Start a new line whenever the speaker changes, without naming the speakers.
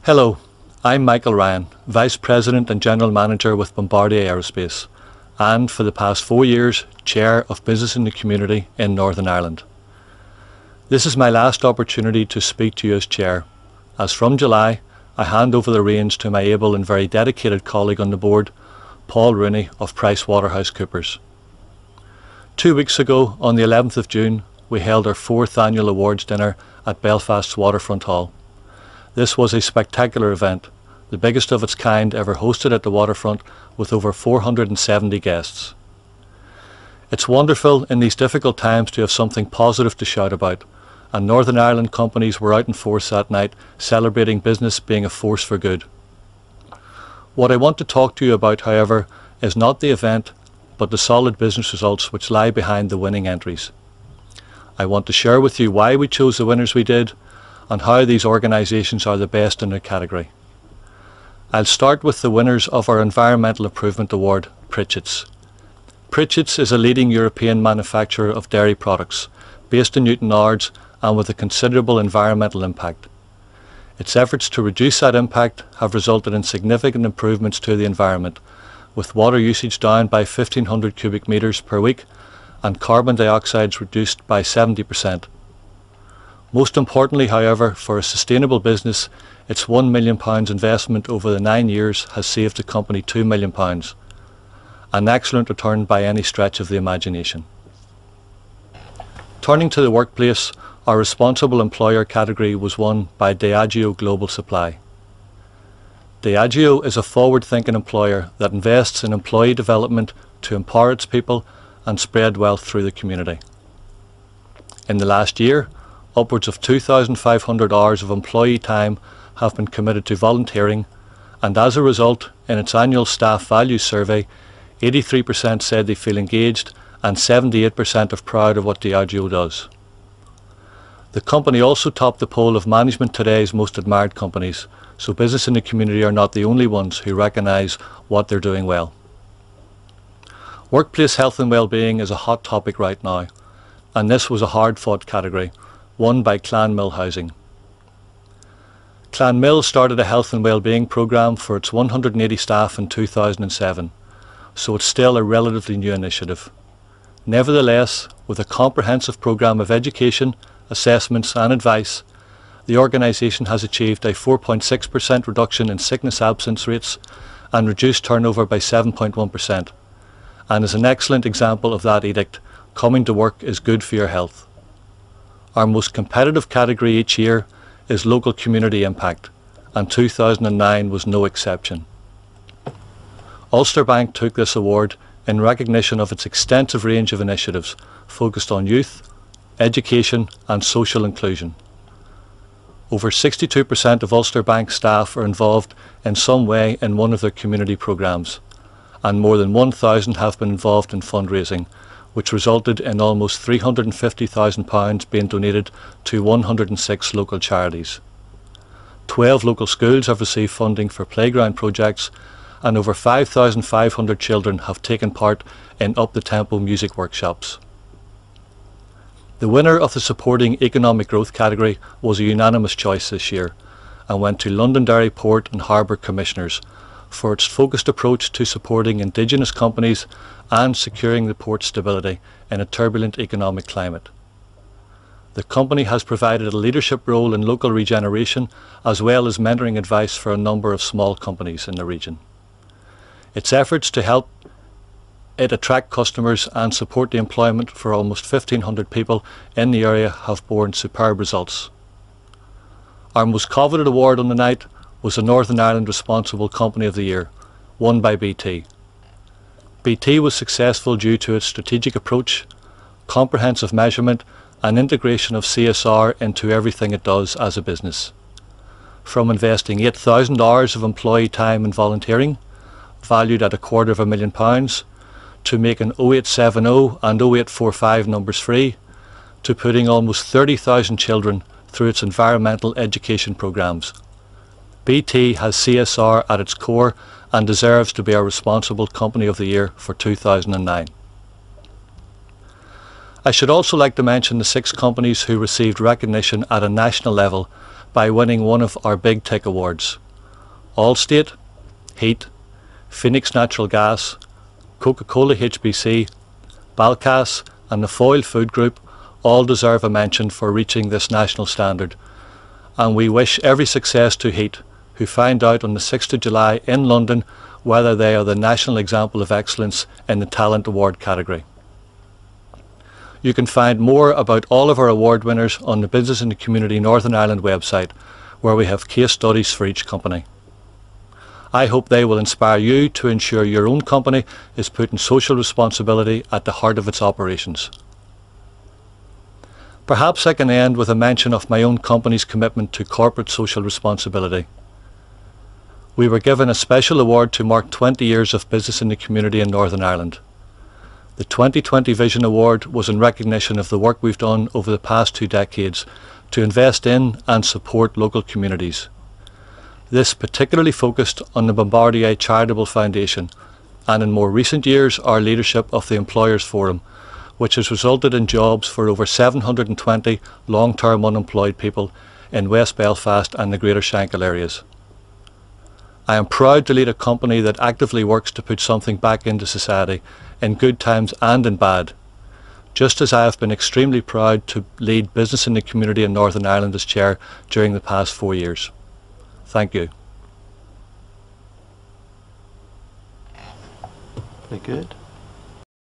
Hello, I'm Michael Ryan, Vice President and General Manager with Bombardier Aerospace, and for the past 4 years, Chair of Business in the Community in Northern Ireland. This is my last opportunity to speak to you as Chair, as from July I hand over the reins to my able and very dedicated colleague on the board, Paul Rooney of PricewaterhouseCoopers. 2 weeks ago, on the 11th of June, we held our 4th annual awards dinner at Belfast's Waterfront Hall. This was a spectacular event, the biggest of its kind ever hosted at the waterfront, with over 470 guests. It's wonderful in these difficult times to have something positive to shout about, and Northern Ireland companies were out in force that night celebrating business being a force for good. What I want to talk to you about, however, is not the event, but the solid business results which lie behind the winning entries. I want to share with you why we chose the winners we did, and how these organisations are the best in their category. I'll start with the winners of our Environmental Improvement Award, Pritchett's. Pritchett's is a leading European manufacturer of dairy products, based in Newton Ards and with a considerable environmental impact. Its efforts to reduce that impact have resulted in significant improvements to the environment, with water usage down by 1,500 cubic metres per week and carbon dioxide reduced by 70%. Most importantly, however, for a sustainable business, its £1 million investment over the 9 years has saved the company £2 million, an excellent return by any stretch of the imagination. Turning to the workplace, our responsible employer category was won by Diageo Global Supply. Diageo is a forward-thinking employer that invests in employee development to empower its people and spread wealth through the community. In the last year, upwards of 2,500 hours of employee time have been committed to volunteering, and as a result, in its annual staff values survey, 83% said they feel engaged and 78% are proud of what Diageo does. The company also topped the poll of Management Today's Most Admired Companies, so business in the community are not the only ones who recognise what they're doing well. Workplace health and well-being is a hot topic right now, and this was a hard-fought category, won by Clanmill Housing. Clanmill started a health and well-being programme for its 180 staff in 2007, so it's still a relatively new initiative. Nevertheless, with a comprehensive programme of education, assessments and advice, the organisation has achieved a 4.6% reduction in sickness absence rates and reduced turnover by 7.1%, and is an excellent example of that edict: coming to work is good for your health. Our most competitive category each year is local community impact, and 2009 was no exception. Ulster Bank took this award in recognition of its extensive range of initiatives focused on youth, education and social inclusion. Over 62% of Ulster Bank staff are involved in some way in one of their community programmes, and more than 1,000 have been involved in fundraising, which resulted in almost £350,000 being donated to 106 local charities. 12 local schools have received funding for playground projects, and over 5,500 children have taken part in up-the-tempo music workshops. The winner of the Supporting Economic Growth category was a unanimous choice this year, and went to Londonderry Port and Harbour Commissioners for its focused approach to supporting Indigenous companies and securing the port's stability in a turbulent economic climate. The company has provided a leadership role in local regeneration as well as mentoring advice for a number of small companies in the region. Its efforts to help it attract customers and support the employment for almost 1,500 people in the area have borne superb results. Our most coveted award on the night was the Northern Ireland Responsible Company of the Year, won by BT. BT was successful due to its strategic approach, comprehensive measurement and integration of CSR into everything it does as a business. From investing 8,000 hours of employee time in volunteering, valued at £250,000, to making 0870 and 0845 numbers free, to putting almost 30,000 children through its environmental education programmes. BT has CSR at its core and deserves to be our Responsible Company of the Year for 2009. I should also like to mention the 6 companies who received recognition at a national level by winning one of our big tick awards. Allstate, Heat, Phoenix Natural Gas, Coca-Cola HBC, Balcas and the Foyle Food Group all deserve a mention for reaching this national standard, and we wish every success to Heat, who find out on the 6th of July in London whether they are the national example of excellence in the Talent Award category. You can find more about all of our award winners on the Business in the Community Northern Ireland website, where we have case studies for each company. I hope they will inspire you to ensure your own company is putting social responsibility at the heart of its operations. Perhaps I can end with a mention of my own company's commitment to corporate social responsibility. We were given a special award to mark 20 years of business in the community in Northern Ireland. The 2020 Vision Award was in recognition of the work we've done over the past 2 decades to invest in and support local communities. This particularly focused on the Bombardier Charitable Foundation, and in more recent years our leadership of the Employers Forum, which has resulted in jobs for over 720 long-term unemployed people in West Belfast and the Greater Shankill areas. I am proud to lead a company that actively works to put something back into society, in good times and in bad, just as I have been extremely proud to lead business in the community in Northern Ireland as chair during the past 4 years. Thank you.
Very good.